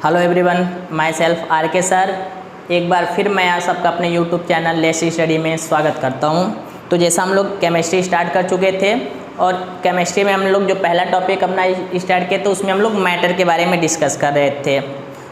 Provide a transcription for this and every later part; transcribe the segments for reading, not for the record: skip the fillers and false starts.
Hello everyone, myself R K sir. एक बार फिर मैं आप सबका अपने यूट्यूब चैनल लेट्स स्टडी में स्वागत करता हूं। तो जैसा हम लोग केमिस्ट्री स्टार्ट कर चुके थे और केमिस्ट्री में हम लोग जो पहला टॉपिक अपना स्टार्ट किया तो उसमें हम लोग मैटर के बारे में डिस्कस कर रहे थे,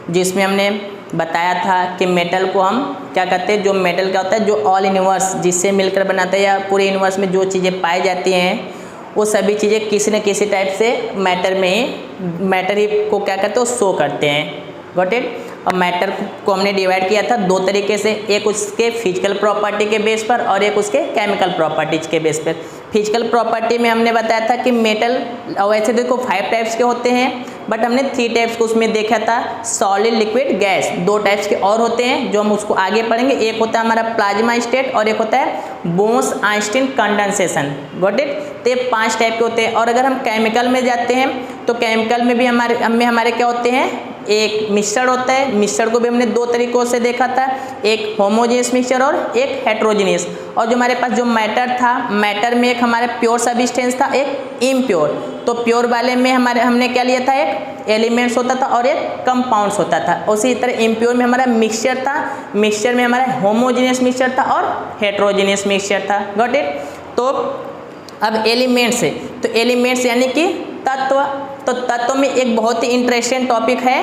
जिसमें हमने बताया था कि मेटल को हम क्या कहते हैं। जो मेटल क्या होता है, जो ऑल यूनिवर्स जिससे मिलकर बनाता है या पूरे यूनिवर्स में जो चीज़ें पाई जाती हैं वो सभी चीज़ें किसी न किसी टाइप से मैटर में ही मैटर को क्या करते हैं, शो करते हैं। Got it. और मैटर को हमने डिवाइड किया था दो तरीके से, एक उसके फिजिकल प्रॉपर्टी के बेस पर और एक उसके केमिकल प्रॉपर्टीज के बेस पर। फिजिकल प्रॉपर्टी में हमने बताया था कि मेटल वैसे देखो 5 टाइप्स के होते हैं, बट हमने 3 टाइप्स को उसमें देखा था, सॉलिड, लिक्विड, गैस। 2 टाइप्स के और होते हैं जो हम उसको आगे पढ़ेंगे। एक होता है हमारा प्लाज्मा स्टेट और एक होता है बोस-आइंस्टीन कंडेंसेशन। Got it. तो 5 टाइप के होते हैं। और अगर हम केमिकल में जाते हैं तो केमिकल में भी हमारे क्या होते हैं, एक मिक्सचर होता है। मिक्सचर को भी हमने 2 तरीकों से देखा था, एक होमोजेनियस मिक्सचर और एक हेट्रोजेनियस। और जो हमारे पास जो मैटर था, मैटर में एक हमारा प्योर सब्सटेंस था, एक इम्प्योर। तो प्योर वाले में हमने क्या लिया था, एक एलिमेंट्स होता था और एक कंपाउंड्स होता था। उसी तरह इम्प्योर में हमारा मिक्सचर था, मिक्सचर में हमारा होमोजेनियस मिक्सचर था और हेट्रोजेनियस मिक्सचर था। Got it. तो अब एलिमेंट्स है, तो एलिमेंट्स यानी कि तत्व। तो तत्व में एक बहुत ही इंटरेस्टिंग टॉपिक है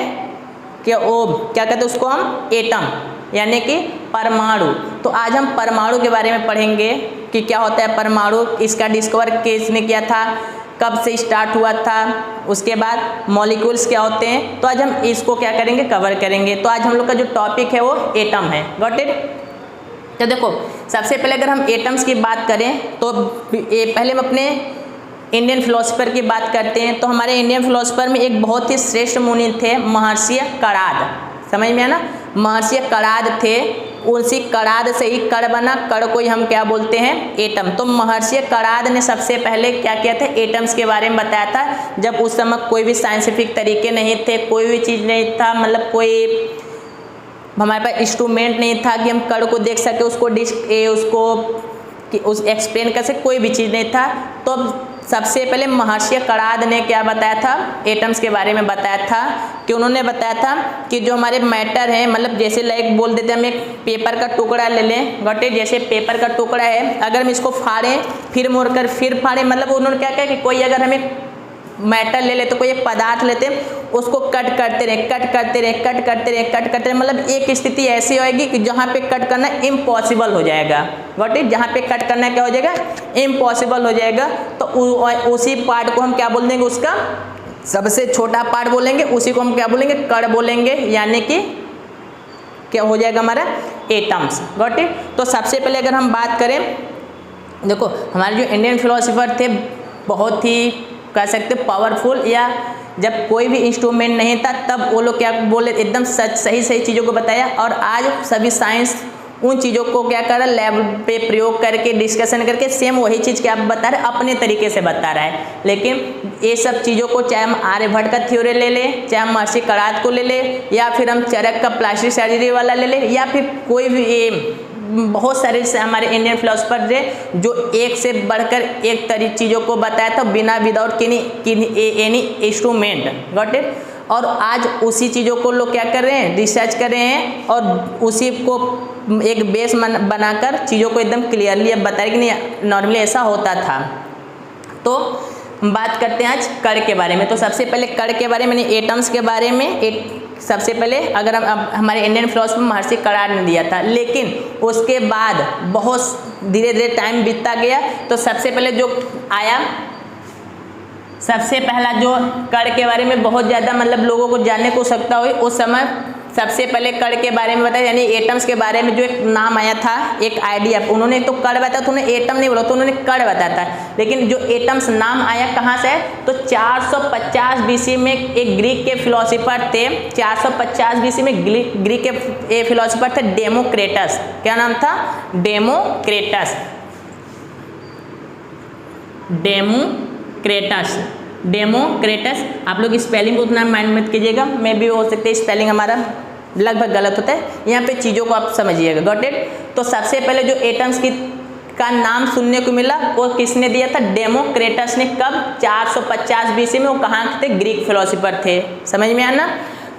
कि वो क्या कहते हैं, उसको हम एटम यानी कि परमाणु। तो आज हम परमाणु के बारे में पढ़ेंगे कि क्या होता है परमाणु, इसका डिस्कवर किसने किया था, कब से स्टार्ट हुआ था, उसके बाद मॉलिक्यूल्स क्या होते हैं। तो आज हम इसको क्या करेंगे, कवर करेंगे। तो आज हम लोग का जो टॉपिक है वो एटम है। Got it. तो देखो सबसे पहले अगर हम एटम्स की बात करें तो पहले हम अपने इंडियन फिलोसफर की बात करते हैं। तो हमारे इंडियन फिलोसफर में एक बहुत ही श्रेष्ठ मुनि थे, महर्षि कणाद। समझ में है ना, महर्षि कणाद थे। उसी कणाद से ही कण बना, कण को ही हम क्या बोलते हैं, एटम। तो महर्षि कणाद ने सबसे पहले क्या किया था, एटम्स के बारे में बताया था। जब उस समय कोई भी साइंटिफिक तरीके नहीं थे, कोई भी चीज़ नहीं था, मतलब कोई हमारे पास इंस्ट्रूमेंट नहीं था कि हम कण को देख सके, उसको कि उस एक्सप्लेन कर सके, कोई भी चीज़ नहीं था। तो सबसे पहले महर्षि कणाद ने क्या बताया था, एटम्स के बारे में बताया था कि उन्होंने बताया था कि जो हमारे मैटर है, मतलब जैसे लाइक बोल देते हम एक पेपर का टुकड़ा ले लें। Got it. जैसे पेपर का टुकड़ा है, अगर हम इसको फाड़ें फिर मोड़कर फिर फाड़ें, मतलब उन्होंने क्या कहा कि कोई अगर हमें मैटर ले ले तो कोई एक पदार्थ लेते उसको कट करते रहे, कट करते रहे, कट करते रहे, कट करते रहे, मतलब एक स्थिति ऐसी होएगी कि जहाँ पे कट करना इम्पॉसिबल हो जाएगा। Got it. जहाँ पे कट करना क्या हो जाएगा, इम्पॉसिबल हो जाएगा। तो उसी पार्ट को हम क्या बोल देंगे, उसका सबसे छोटा पार्ट बोलेंगे, उसी को हम क्या बोलेंगे, कण बोलेंगे, यानी कि क्या हो जाएगा हमारा एटम्स। Got it. तो सबसे पहले अगर हम बात करें, देखो हमारे जो इंडियन फिलोसोफर थे बहुत ही कह सकते पावरफुल, या जब कोई भी इंस्ट्रूमेंट नहीं था तब वो लोग क्या बोले, एकदम सही चीज़ों को बताया। और आज सभी साइंस उन चीज़ों को क्या कर रहा है, लैब पे प्रयोग करके डिस्कशन करके सेम वही चीज़ क्या बता रहे, अपने तरीके से बता रहा है। लेकिन ये सब चीज़ों को चाहे हम आर्यभट्ट का थ्योरी ले लें, चाहे हम महर्षि कणाद को ले लें, या फिर हम चरक का प्लास्टिक सर्जरी वाला ले लें, या फिर कोई भी बहुत सारे से हमारे इंडियन फिलोसफर थे जो एक से बढ़कर एक चीज़ों को बताया था बिना without any instrument. Got it. और आज उसी चीज़ों को लोग क्या कर रहे हैं, रिसर्च कर रहे हैं और उसी को एक बेस बनाकर चीज़ों को एकदम क्लियरली अब बताया कि नहीं नॉर्मली ऐसा होता था। तो बात करते हैं आज कण के बारे में। तो सबसे पहले कण के बारे में, एटम्स के बारे में सबसे पहले अगर हम हमारे इंडियन फिलोसफर महर्षि कणाद ने दिया था, लेकिन उसके बाद बहुत धीरे धीरे टाइम बीतता गया। तो सबसे पहले जो आया, सबसे पहला जो कण के बारे में बहुत ज़्यादा मतलब लोगों को जानने को उत्सुकता हुई उस समय, सबसे पहले कण के बारे में बताया, यानी एटम्स के बारे में जो एक नाम आया था, एक आइडिया। उन्होंने तो कण बताया था, उन्होंने एटम नहीं बोला, तो उन्होंने कण बताया था। लेकिन जो एटम्स नाम आया कहाँ से है, तो 450 बीसी में एक ग्रीक के फिलोसोफर थे। 450 बीसी में ग्रीक के फिलोसोफर थे डेमोक्रेटस। क्या नाम था, डेमोक्रेटस। डेमोक्रेटस। आप लोग स्पेलिंग को उतना माइंड मत कीजिएगा, मैं भी हो सकते स्पेलिंग हमारा लगभग गलत होता है, यहाँ पे चीज़ों को आप समझिएगा। Got it. तो सबसे पहले जो एटम्स का नाम सुनने को मिला वो किसने दिया था, डेमोक्रेटस ने। कब, 450 बीसी में। वो कहाँ के थे, ग्रीक फिलोसोफर थे। समझ में आना।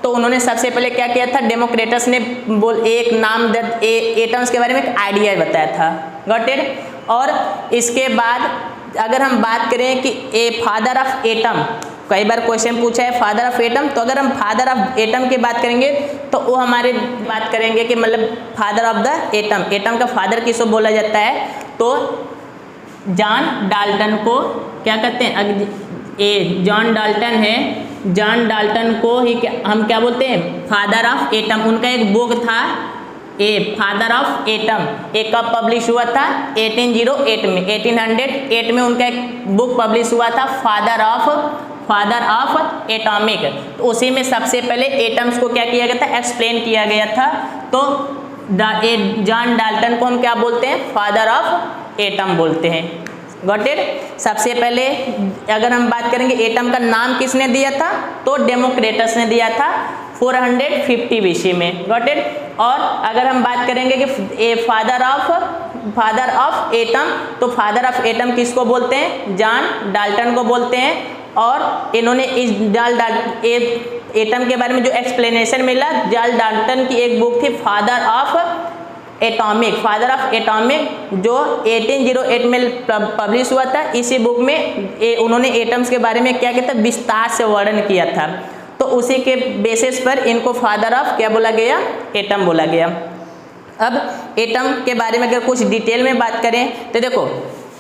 तो उन्होंने सबसे पहले क्या किया था, डेमोक्रेटस ने एक नाम एटम्स के बारे में एक आइडिया बताया था, गॉट इट। और इसके बाद अगर हम बात करें कि ए फादर ऑफ एटम, कई बार क्वेश्चन पूछा है फादर ऑफ एटम, तो अगर हम फादर ऑफ एटम की बात करेंगे तो वो हमारे बात करेंगे कि मतलब father of the atom, atom का फादर किसको बोला जाता है, तो जॉन डाल्टन को क्या कहते हैं, जॉन डाल्टन है, जॉन डाल्टन को ही हम क्या बोलते हैं, फादर ऑफ एटम। उनका एक बुक था फादर ऑफ एटम, एक कब पब्लिश हुआ था 1808 में, 1808 में उनका एक बुक पब्लिश हुआ था फादर ऑफ एटॉमिक। तो उसी में सबसे पहले एटम्स को क्या किया गया था, एक्सप्लेन किया गया था। तो जॉन डाल्टन को हम क्या बोलते हैं, फादर ऑफ एटम बोलते हैं, गॉट इट। सबसे पहले अगर हम बात करेंगे एटम का नाम किसने दिया था, तो डेमोक्रेटस ने दिया था 450 BC में, गॉट इट। और अगर हम बात करेंगे कि फादर ऑफ एटम, तो फादर ऑफ एटम किसको बोलते हैं, जॉन डाल्टन को बोलते हैं। और इन्होंने इस एटम के बारे में जो एक्सप्लेनेशन मिला, जॉन डाल्टन की एक बुक थी फादर ऑफ एटॉमिक जो 1808 में पब्लिश हुआ था। इसी बुक में उन्होंने एटम्स के बारे में क्या किया था, विस्तार से वर्णन किया था। तो उसी के बेसिस पर इनको फादर ऑफ क्या बोला गया, एटम बोला गया। अब एटम के बारे में अगर कुछ डिटेल में बात करें तो देखो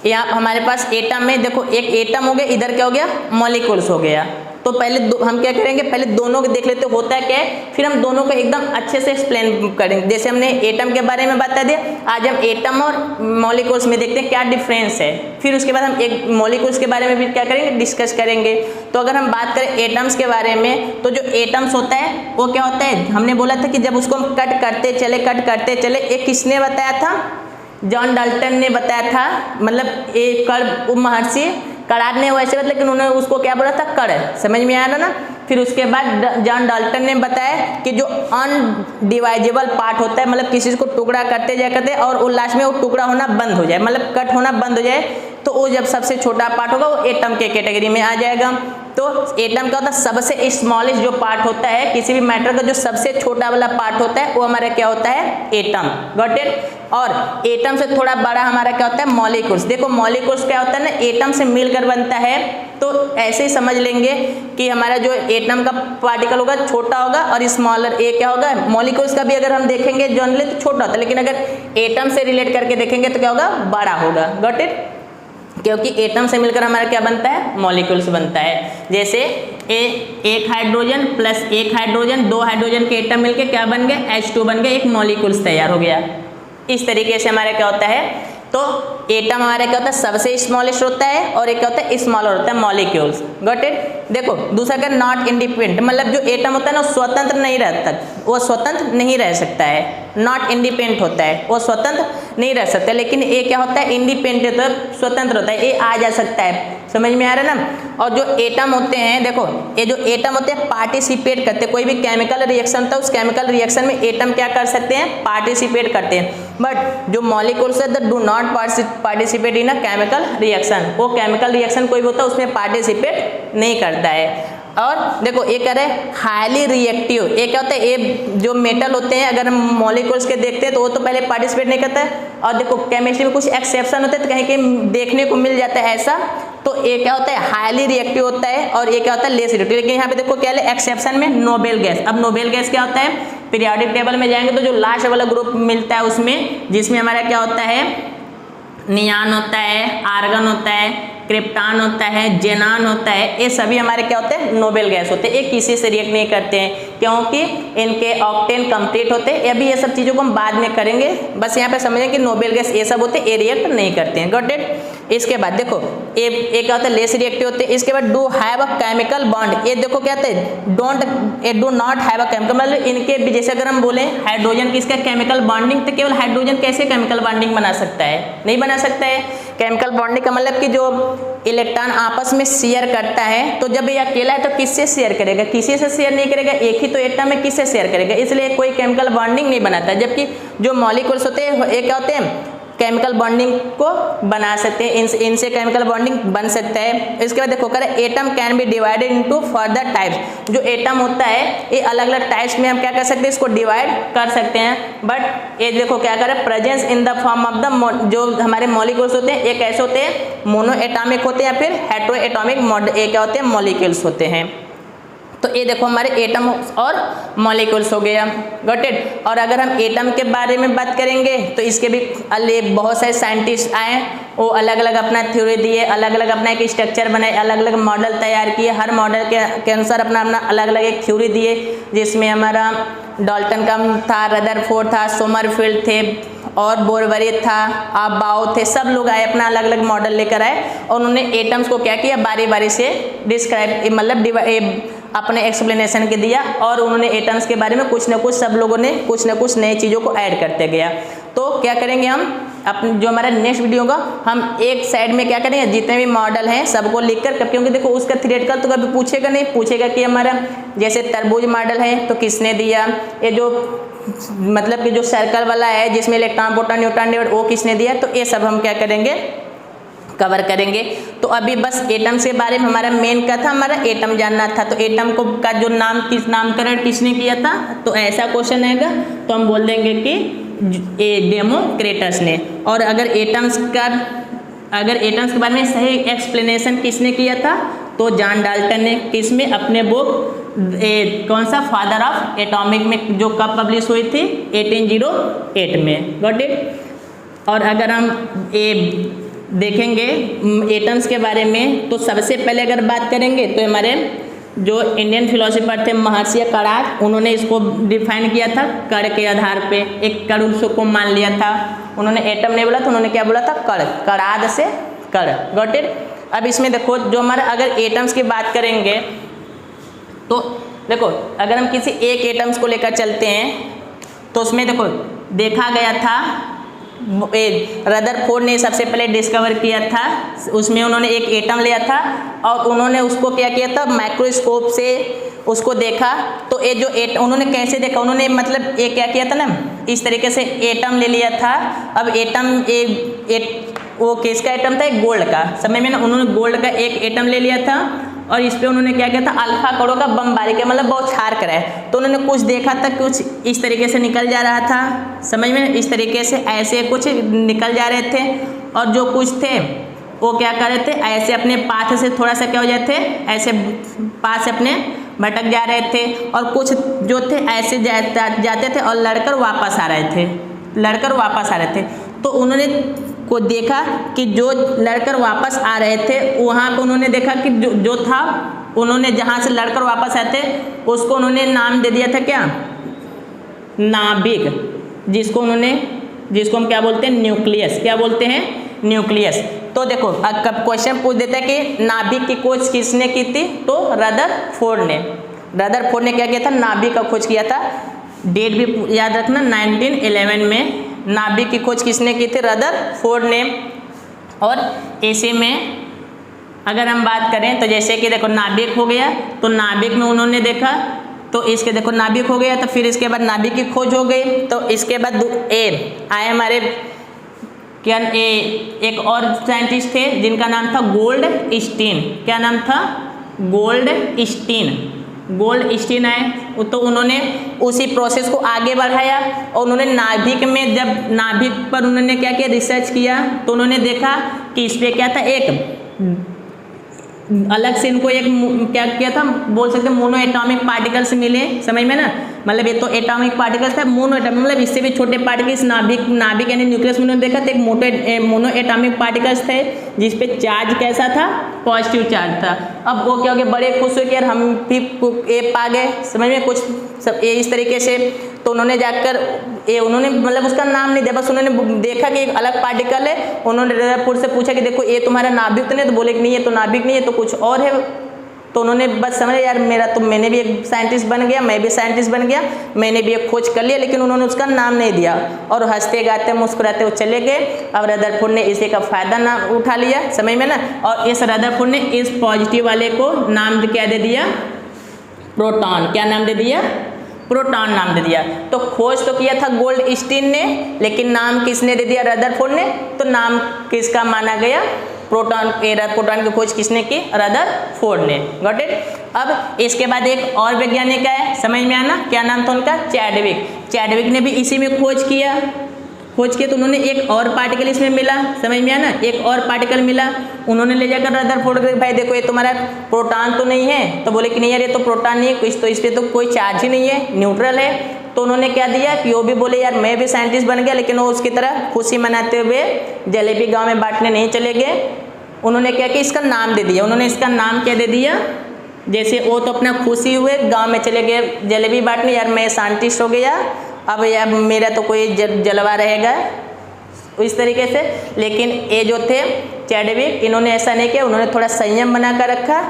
यहाँ हमारे पास एटम में देखो एक एटम हो गया, इधर क्या हो गया, मॉलिक्यूल्स हो गया। तो पहले हम क्या करेंगे, पहले दोनों को देख लेते होता है क्या है, फिर हम दोनों को एकदम अच्छे से एक्सप्लेन करेंगे। जैसे हमने एटम के बारे में बता दिया, आज हम एटम और मॉलिक्यूल्स में देखते हैं क्या डिफरेंस है। फिर उसके बाद हम एक मॉलिक्यूल्स के बारे में भी क्या करेंगे, डिस्कस करेंगे। तो अगर हम बात करें एटम्स के बारे में, तो जो एटम्स होता है वो क्या होता है, हमने बोला था कि जब उसको हम कट करते चले, एक किसने बताया था, जॉन डाल्टन ने बताया था, मतलब एक महर्षि कणाद ने वैसे मतलब, लेकिन उन्होंने उसको क्या बोला था, कण। समझ में आया ना। फिर उसके बाद जॉन डाल्टन ने बताया कि जो अनडिवाइजेबल पार्ट होता है, मतलब किसी को टुकड़ा करते और वो लास्ट में वो टुकड़ा होना बंद हो जाए, मतलब कट होना बंद हो जाए, तो वो जब सबसे छोटा पार्ट होगा वो एटम के कैटेगरी में आ जाएगा। तो एटम का होता है सबसे स्मॉलेस्ट जो पार्ट होता है किसी भी मैटर का, जो सबसे छोटा वाला पार्ट होता है वो हमारा क्या होता है, एटम, गॉट इट। और एटम से थोड़ा बड़ा हमारा क्या होता है, मॉलिक्यूल्स। देखो मॉलिक्यूल्स क्या होता है ना, एटम से मिलकर बनता है। तो ऐसे ही समझ लेंगे कि हमारा जो एटम का पार्टिकल होगा छोटा होगा और स्मॉलर ए क्या होगा, मॉलिक्यूल्स का भी अगर हम देखेंगे जनरली तो छोटा होता है, लेकिन अगर एटम से रिलेट करके देखेंगे तो क्या होगा, बड़ा होगा, गॉट इट। क्योंकि एटम से मिलकर हमारा क्या बनता है, मॉलिक्यूल्स बनता है। जैसे एक हाइड्रोजन प्लस एक हाइड्रोजन, दो हाइड्रोजन के एटम मिलकर क्या बन गए, H2 बन गए, एक मॉलिक्यूल्स तैयार हो गया। इस तरीके से हमारा क्या होता है, तो एटम हमारा क्या होता है, सबसे स्मॉलेस्ट होता है, और एक क्या होता है, स्मॉलर होता है, मॉलिक्यूल्स, गॉट इट। देखो दूसरा क्या, नॉट इंडिपेंडेंट, मतलब जो एटम होता है ना स्वतंत्र नहीं रहता, वो स्वतंत्र नहीं रह सकता है। नॉट इंडिपेंडेंट होता है, वो स्वतंत्र नहीं रह सकता। लेकिन ये क्या होता है, इंडिपेंडेंट होता है, स्वतंत्र होता है, ये आ जा सकता है। समझ में आ रहा है ना। और जो एटम होते हैं, देखो ये जो एटम होते हैं पार्टिसिपेट करते हैं, कोई भी केमिकल रिएक्शन होता है उस केमिकल रिएक्शन में एटम क्या कर सकते हैं, पार्टिसिपेट करते हैं। बट जो मॉलिक्यूल्स है do not participate in a chemical reaction, वो केमिकल रिएक्शन कोई भी होता है उसमें पार्टिसिपेट नहीं करता है। और देखो ये कह रहे हैं हाईली रिएक्टिव, ये क्या होता है, ये जो मेटल होते हैं अगर हम मॉलिक्यूल्स के देखते हैं तो वो तो पहले पार्टिसिपेट नहीं करता है। और देखो केमिस्ट्री में कुछ एक्सेप्शन होते हैं, तो कहीं कहीं देखने को मिल जाता है ऐसा। तो ये क्या होता है, हाईली रिएक्टिव होता है, और ये क्या होता है, लेस रिएक्टिव। लेकिन यहाँ पे देखो क्या है एक्सेप्शन में, नोबेल गैस। अब नोबेल गैस क्या होता है, पीरियोडिक टेबल में जाएंगे तो जो लास्ट वाला ग्रुप मिलता है उसमें, जिसमें हमारा क्या होता है, नियान होता है, आर्गन होता है, क्रिप्टॉन होता है, जेनान होता है, ये सभी हमारे क्या होते हैं, नोबेल गैस होते हैं। ये किसी से रिएक्ट नहीं करते हैं क्योंकि इनके ऑक्टेन कंप्लीट होते हैं। अभी ये सब चीज़ों को हम बाद में करेंगे, बस यहाँ पे समझें कि नोबेल गैस ये सब होते हैं, ये रिएक्ट नहीं करते हैं, गॉट इट। इसके बाद देखो ये क्या होता है, लेस रिएक्टिव होते हैं। इसके बाद do have a chemical bond, ये देखो क्या होता है, do not have a chemical, मतलब इनके भी जैसे अगर हम बोले हाइड्रोजन किसका केमिकल बॉन्डिंग, तो केवल हाइड्रोजन कैसे केमिकल बॉन्डिंग बना सकता है, नहीं बना सकता है। केमिकल बॉन्डिंग का मतलब कि जो इलेक्ट्रॉन आपस में शेयर करता है, तो जब ये अकेला है तो किससे शेयर करेगा, किसी से शेयर नहीं करेगा, एक ही तो एटम में किससे शेयर करेगा, इसलिए कोई केमिकल बॉन्डिंग नहीं बनाता। जबकि जो मॉलिक्यूल्स होते हैं ये क्या होते हैं, केमिकल बॉन्डिंग को बना सकते हैं, इनसे केमिकल बॉन्डिंग बन सकता है। इसके बाद देखो करें atom can be divided into further types. जो एटम होता है ये अलग अलग टाइप्स में हम क्या कर सकते हैं, इसको डिवाइड कर सकते हैं। बट ये देखो क्या करें, presence in the form of the, जो हमारे मॉलिक्यूल्स होते हैं ये कैसे होते हैं, मोनो एटॉमिक होते हैं या फिर हेटेरो एटॉमिक ये क्या होते हैं, मॉलिक्यूल्स होते हैं। तो ये देखो हमारे एटम और मॉलिक्यूल्स हो गया, गॉट इट। और अगर हम एटम के बारे में बात करेंगे तो इसके भी बहुत सारे साइंटिस्ट आए, वो अलग अलग अपना थ्योरी दिए, अलग अलग अपना एक स्ट्रक्चर बनाए, अलग अलग मॉडल तैयार किए, हर मॉडल के अनुसार अपना अपना अलग अलग एक थ्योरी दिए, जिसमें हमारा डाल्टन का था, रदरफोर्ड था, सोमरफील्ड थे और बोरबरी था, अबाउ थे, सब लोग आए अपना अलग अलग मॉडल लेकर आए और उन्होंने एटम्स को क्या किया, बारी बारी से डिस्क्राइब मतलब अपने एक्सप्लेनेशन के दिया और उन्होंने एटम्स के बारे में कुछ ना कुछ सब लोगों ने कुछ ना कुछ नई चीज़ों को ऐड करते गया। तो क्या करेंगे हम अपने जो हमारा नेक्स्ट वीडियो होगा, हम एक साइड में क्या करेंगे, जितने भी मॉडल हैं सबको लिखकर, क्योंकि देखो उसका थ्योरेटिकल तो कभी पूछेगा नहीं, पूछेगा कि हमारा जैसे तरबूज मॉडल है तो किसने दिया, ये जो मतलब कि जो सर्कल वाला है जिसमें इलेक्ट्रॉन प्रोटॉन न्यूट्रॉन वो किसने दिया, तो ये सब हम क्या करेंगे, कवर करेंगे। तो अभी बस एटम्स के बारे में हमारा मेन क्या था, हमारा एटम जानना था। तो एटम को का जो नामकरण किसने किया था, तो ऐसा क्वेश्चन आएगा तो हम बोल देंगे कि डेमोक्रिटस ने। और अगर एटम्स के बारे में सही एक्सप्लेनेशन किसने किया था, तो जॉन डाल्टन ने, किसमें, अपने बुक कौन सा, फादर ऑफ एटॉमिक में, जो कब पब्लिश हुई थी, 1808 में, गॉट इट। और अगर हम देखेंगे एटम्स के बारे में, तो सबसे पहले अगर बात करेंगे तो हमारे जो इंडियन फिलोसोफर थे महर्षि कणाद, उन्होंने इसको डिफाइन किया था कण के आधार पे, एक कण उसको मान लिया था। उन्होंने एटम नहीं बोला था, उन्होंने क्या बोला था, कण, कणाद से कण, गॉट इट। अब इसमें देखो जो हमारा अगर एटम्स की बात करेंगे तो देखो अगर हम किसी एक एटम्स को लेकर चलते हैं तो उसमें देखो देखा गया था, रदरफोर्ड ने सबसे पहले डिस्कवर किया था, उसमें उन्होंने एक एटम लिया था और उन्होंने उसको क्या किया था, माइक्रोस्कोप से उसको देखा। तो ये जो उन्होंने कैसे देखा, उन्होंने मतलब ये क्या किया था ना, इस तरीके से एटम ले लिया था। अब एटम वो किसका एटम था, एक गोल्ड का, समय में ना उन्होंने गोल्ड का एक एटम ले लिया था और इस पे उन्होंने क्या किया था, अल्फा कणों का बमबारी किया, मतलब बहुत छार कराए। तो उन्होंने कुछ देखा था, कुछ इस तरीके से निकल जा रहा था, समझ में, इस तरीके से ऐसे कुछ निकल जा रहे थे और जो कुछ थे वो क्या कर रहे थे, ऐसे अपने पाथ से थोड़ा सा क्या हो जाते, ऐसे पाथ से अपने भटक जा रहे थे और कुछ जो थे ऐसे जाते थे और लड़कर वापस आ रहे थे। तो उन्होंने को देखा कि जो लड़कर वापस आ रहे थे वहाँ पर उन्होंने देखा कि जो था, उन्होंने जहाँ से लड़कर वापस आए थे उसको उन्होंने नाम दे दिया था क्या, नाभिक, जिसको हम क्या बोलते हैं, न्यूक्लियस, क्या बोलते हैं, न्यूक्लियस। तो देखो अब क्वेश्चन पूछ देता है कि नाभिक की खोज किसने की थी, तो रदरफोर्ड ने क्या किया था, नाभिक का खोज किया था। डेट भी याद रखना, 1911 में नाभिक की खोज किसने की थी, रदरफोर्ड ने। और ऐसे में अगर हम बात करें तो जैसे कि देखो नाभिक हो गया, तो नाभिक में उन्होंने देखा, तो इसके देखो नाभिक हो गया, तो फिर इसके बाद नाभिक की खोज हो गई। तो इसके बाद आए हमारे क्या, एक और साइंटिस्ट थे जिनका नाम था गोल्डस्टीन। क्या नाम था, गोल्डस्टीन आए, तो उन्होंने उसी प्रोसेस को आगे बढ़ाया और उन्होंने नाभिक में, जब नाभिक पर उन्होंने क्या किया, रिसर्च किया, तो उन्होंने देखा कि इस पर क्या था, एक अलग से इनको एक क्या किया था, बोल सकते मोनो एटॉमिक पार्टिकल्स मिले, समझ में ना, मतलब ये तो एटॉमिक पार्टिकल्स था, मोनो एटॉमिक मतलब इससे भी छोटे पार्टिकल्स, नाभिक यानी न्यूक्लियस में उन्होंने देखा था एक मोनो एटॉमिक पार्टिकल्स थे जिसपे चार्ज कैसा था, पॉजिटिव चार्ज था। अब वो क्या हो गया, बड़े खुश हो गए, हम भी पा गए, समझ में, कुछ सब इस तरीके से। तो उन्होंने जाकर उन्होंने मतलब उसका नाम नहीं दिया, बस उन्होंने देखा कि एक अलग पार्टिकल है। उन्होंने रदरफोर्ड से पूछा कि देखो ये तुम्हारा नाभिक तो नहीं, तो बोले कि नहीं ये तो नाभिक नहीं है, तो कुछ और है। तो उन्होंने बस समझे यार मैंने भी एक साइंटिस्ट बन गया, मैं भी साइंटिस्ट बन गया, मैंने भी एक खोज कर लिया, लेकिन उन्होंने उसका नाम नहीं दिया और हंसते गाते मुस्कुराते वो चले गए। अब रदरफोर्ड ने इसी का फायदा ना उठा लिया, समझ में ना, और इस रदरफोर्ड ने इस पॉजिटिव वाले को नाम क्या दे दिया, प्रोटॉन। क्या नाम दे दिया, प्रोटॉन नाम दे दिया। तो खोज तो किया था गोल्डस्टीन ने, लेकिन नाम किसने दे दिया? रदरफोर्ड ने। तो नाम किसका माना गया? प्रोटॉन। प्रोटॉन की खोज किसने की? रदरफोर्ड ने। Got it. अब इसके बाद एक और वैज्ञानिक है, समझ में आना, क्या नाम था उनका? चैडविक। चैडविक ने भी इसी में खोज किया तो उन्होंने एक और पार्टिकल इसमें मिला, समझ में आना, एक और पार्टिकल मिला। उन्होंने ले जाकर रदरफोर्ड को, भाई देखो ये तुम्हारा प्रोटॉन तो नहीं है। तो बोले कि नहीं यार ये तो प्रोटॉन नहीं है, तो इस पर तो कोई चार्ज ही नहीं है, न्यूट्रल है। तो उन्होंने क्या दिया कि वो भी बोले यार मैं भी साइंटिस्ट बन गया, लेकिन वो उसकी तरह खुशी मनाते हुए जलेबी गाँव में बांटने नहीं चले गए। उन्होंने क्या किया? इसका नाम दे दिया। उन्होंने इसका नाम क्या दे दिया? जैसे वो तो अपना खुशी हुए गांव में चले गए जलेबी बांटने, यार मैं साइंटिस्ट हो गया, अब यार मेरा तो कोई जलवा रहेगा, इस तरीके से। लेकिन ये जो थे चैडविक, इन्होंने ऐसा नहीं किया, उन्होंने थोड़ा संयम बना कर रखा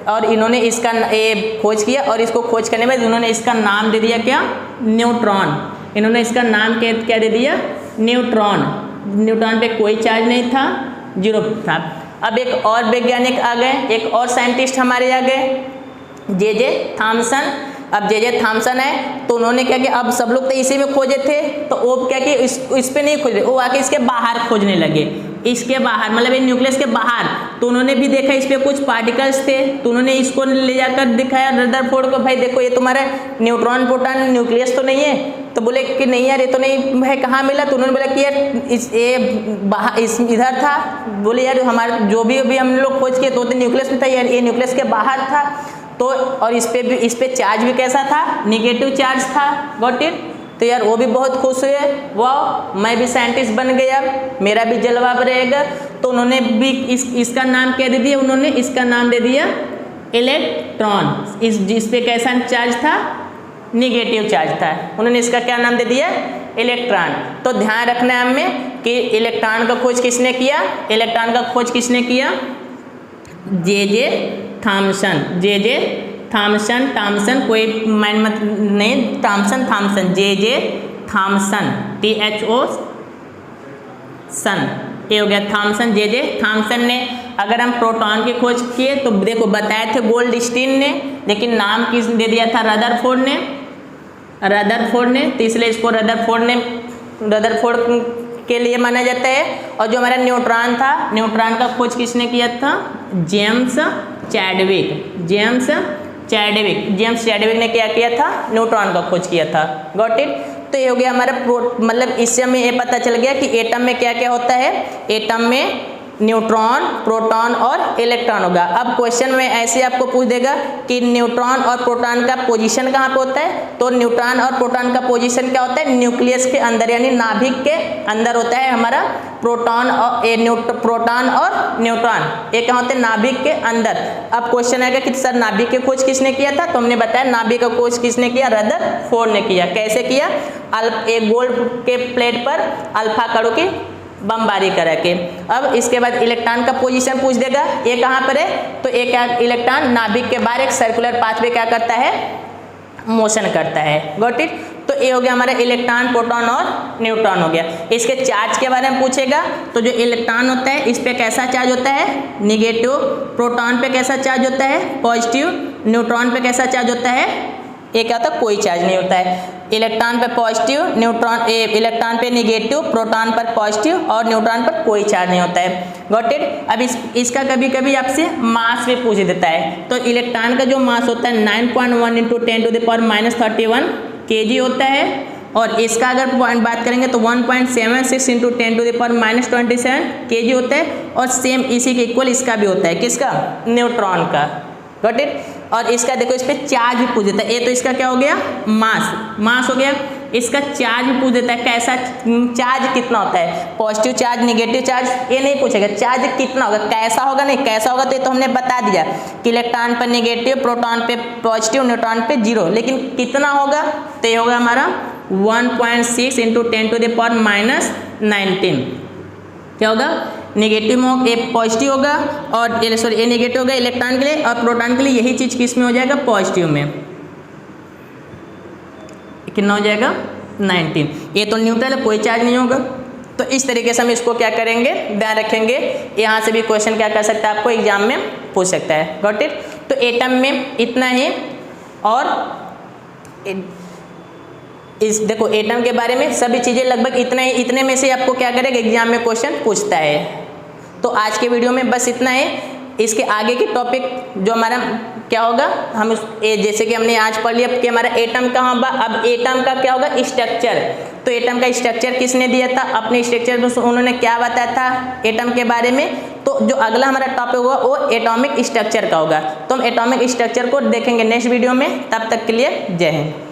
और इन्होंने इसका ये खोज किया। और इसको खोज करने में उन्होंने इसका नाम दे दिया क्या? न्यूट्रॉन। इन्होंने इसका नाम क्या दे दिया? न्यूट्रॉन। न्यूट्रॉन पे कोई चार्ज नहीं था, जीरो था। अब एक और वैज्ञानिक आ गए, एक और साइंटिस्ट हमारे आ गए, जे थॉमसन। अब जे थॉमसन है तो उन्होंने क्या किया? अब सब लोग तो इसी में खोजे थे, तो वो क्या किया? इस पे नहीं खोजे, वो आके इसके बाहर खोजने लगे, इसके बाहर, मतलब ये न्यूक्लियस के बाहर। तो उन्होंने भी देखा इस पे कुछ पार्टिकल्स थे, तो उन्होंने इसको ले जाकर दिखाया रदरफोर्ड को, भाई देखो ये तुम्हारा न्यूट्रॉन प्रोटॉन न्यूक्लियस तो नहीं है। तो बोले कि नहीं यार ये तो नहीं है, कहाँ मिला? तो उन्होंने बोला कि यार इस इधर था। बोले यार हमारे जो भी अभी हम लोग खोज किए तो न्यूक्लियस में था, यार ये न्यूक्लियस के बाहर था। तो और इस पे चार्ज भी कैसा था? निगेटिव चार्ज था। Got it. तो यार वो भी बहुत खुश हुए, वाह मैं भी साइंटिस्ट बन गया, मेरा भी जलवा रहेगा। तो उन्होंने भी इसका नाम क्या दे दिया? उन्होंने इसका नाम दे दिया इलेक्ट्रॉन। इस पे कैसा चार्ज था? निगेटिव चार्ज था। उन्होंने इसका क्या नाम दे दिया? इलेक्ट्रॉन। तो ध्यान रखना है हमें कि इलेक्ट्रॉन का खोज किसने किया? इलेक्ट्रॉन का खोज किसने किया? J Thomson. जे थॉमसन कोई माइंड मत नहीं, थॉमसन जे थॉमसन, THO सन, ये हो गया थॉमसन। जे थॉमसन ने अगर हम प्रोटॉन की खोज किए तो देखो बताए थे गोल्डस्टीन ने, लेकिन नाम किस दे दिया था? रदरफोर्ड ने। तो इसलिए इसको रदरफोर्ड के लिए माना जाता है। और जो हमारा न्यूट्रॉन था, न्यूट्रॉन का खोज किसने किया था? जेम्स चैडविक ने क्या किया था? न्यूट्रॉन का खोज किया था। Got it. तो ये हो गया हमारा मतलब इससे हमें ये पता चल गया कि एटम में क्या क्या होता है। एटम में न्यूट्रॉन, प्रोटॉन और इलेक्ट्रॉन होगा। अब क्वेश्चन में ऐसे आपको पूछ देगा कि न्यूट्रॉन और प्रोटॉन का पोजीशन कहाँ पे होता है? तो न्यूट्रॉन और प्रोटॉन का पोजीशन क्या होता है? न्यूक्लियस के अंदर, यानी नाभिक के अंदर होता है हमारा प्रोटॉन और न्यूट्रॉन। ये क्या होते हैं? नाभिक के अंदर। अब क्वेश्चन आएगा कि सर नाभिक की खोज किसने किया था? तो हमने बताया नाभिक का खोज किसने किया? रदरफोर्ड ने किया। कैसे किया? एक गोल्ड के प्लेट पर अल्फा कणों की बमबारी करा के। अब इसके बाद इलेक्ट्रॉन का पोजीशन पूछ देगा, ये कहाँ पर है? तो एक इलेक्ट्रॉन नाभिक के बाहर एक सर्कुलर पाथ पे क्या करता है? मोशन करता है। Got it. तो ये हो गया हमारा इलेक्ट्रॉन, प्रोटॉन और न्यूट्रॉन हो गया। इसके चार्ज के बारे में पूछेगा तो जो इलेक्ट्रॉन होता है इस पे कैसा चार्ज होता है? निगेटिव। प्रोटॉन पे कैसा चार्ज होता है? पॉजिटिव। न्यूट्रॉन पे कैसा चार्ज होता है? ये क्या होता है? कोई चार्ज नहीं होता है। इलेक्ट्रॉन पे पॉजिटिव, इलेक्ट्रॉन पे निगेटिव, प्रोटॉन पर पॉजिटिव और न्यूट्रॉन पर कोई चार्ज नहीं होता है। Got it. अब इसका कभी कभी आपसे मास भी पूछ देता है। तो इलेक्ट्रॉन का जो मास होता है 9.1 × 10⁻31 kg होता है। और इसका अगर पॉइंट बात करेंगे तो 1.76 × 10⁻27 kg होता है। और सेम इसी के इक्वल इसका भी होता है। किसका? न्यूट्रॉन का। Got it. और इसका देखो इस पे चार्ज भी पूछ देता है। ये तो इसका क्या हो गया? मास हो गया। इसका चार्ज भी पूछ देता है, कैसा चार्ज कितना होता है? पॉजिटिव चार्ज, निगेटिव चार्ज, ये नहीं पूछेगा। चार्ज कितना होगा, कैसा होगा नहीं, कैसा होगा तो ये तो हमने बता दिया कि इलेक्ट्रॉन पर निगेटिव, प्रोटॉन पे पॉजिटिव, न्यूट्रॉन पे 0। लेकिन कितना होगा? तो ये होगा हमारा 1.6 × 10⁻19। क्या होगा? नेगेटिव में ये पॉजिटिव होगा और ये नेगेटिव होगा इलेक्ट्रॉन के लिए, और प्रोटॉन के लिए यही चीज़ किस में हो जाएगा? पॉजिटिव में। कितना हो जाएगा? 19। ये तो न्यूट्रल है, कोई चार्ज नहीं होगा। तो इस तरीके से हम इसको क्या करेंगे? ध्यान रखेंगे। यहाँ से भी क्वेश्चन क्या कर सकता है? आपको एग्जाम में पूछ सकता है। Got it. तो एटम में इतना ही। और इस देखो एटम के बारे में सभी चीज़ें लगभग इतने में से आपको क्या करेगा एग्जाम में क्वेश्चन पूछता है। तो आज के वीडियो में बस इतना है। इसके आगे की टॉपिक जो हमारा क्या होगा, हम जैसे कि हमने आज पढ़ लिया कि हमारा एटम कहाँ होगा, अब एटम का क्या होगा स्ट्रक्चर। तो एटम का स्ट्रक्चर किसने दिया था, अपने स्ट्रक्चर में उन्होंने क्या बताया था एटम के बारे में। तो जो अगला हमारा टॉपिक होगा वो एटॉमिक स्ट्रक्चर का होगा। तो हम एटॉमिक स्ट्रक्चर को देखेंगे नेक्स्ट वीडियो में। तब तक के लिए जय हिंद।